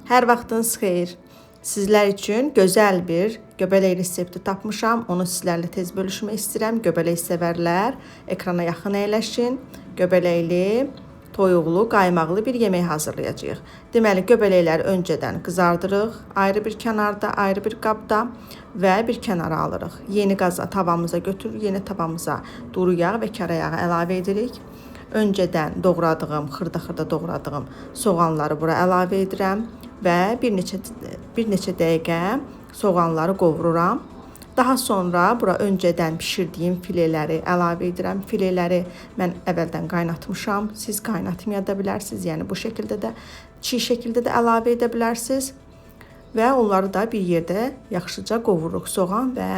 Hər vaxtınız xeyir. Sizlər üçün gözəl bir göbələk resepti tapmışam. Onu sizlərlə tez bölüşmək istəyirəm. Göbələk sevərlər, ekrana yaxın əyləşin. Göbələkli, toyuqlu, qaymaqlı bir yemək hazırlayacağıq. Deməli, göbələkləri öncədən qızardırıq. Ayrı bir kənarda, ayrı bir qabda və bir kənara alırıq. Yeni qaza tavamıza götürürük. Yeni tavamıza duru yağ və kara yağı əlavə edirik. Öncədən doğradığım, xırda-xırda doğradığım soğanları bura əlavə edirəm və bir neçə dəqiqə soğanları qovururam. Daha sonra bura öncədən bişirdiyim fileləri əlavə edirəm. Fileləri mən əvvəldən qaynatmışam. Siz qaynatmaya da bilərsiniz. Yəni bu şəkildə də, çiğ şəkildə də əlavə edə bilərsiniz. Və onları da bir yerdə yaxşıca qovururuq, soğan və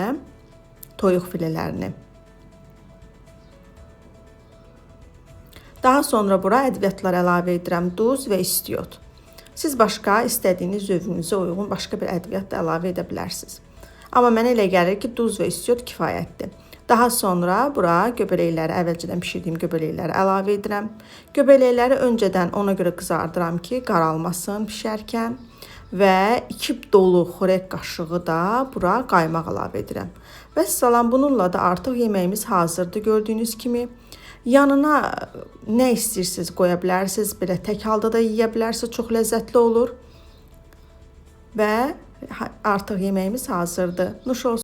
toyuq filələrini. Daha sonra bura ədviyyatlar əlavə edirəm, duz və istiot. Siz başqa istədiyiniz zövqünüzə uyğun başqa bir ədviyyat da əlavə edə bilərsiniz. Amma mənə elə gəlir ki, duz və istiot kifayətdir. Daha sonra bura göbələkləri, əvvəlcədən bişirdiyim göbələkləri əlavə edirəm. Göbələkləri öncədən ona görə qızardıram ki, qaralmasın bişərkən. Və 2 dolu xörək qaşığı da bura qaymaq əlavə edirəm. Və salam, bununla da artıq yeməyimiz hazırdır gördüyünüz kimi. Yanına nə istəyirsiniz qoya bilərsiniz. Belə tək halda da yeyə bilərsiniz. Çox ləzzətli olur. Və artıq yeməyimiz hazırdır. Nuş olsun.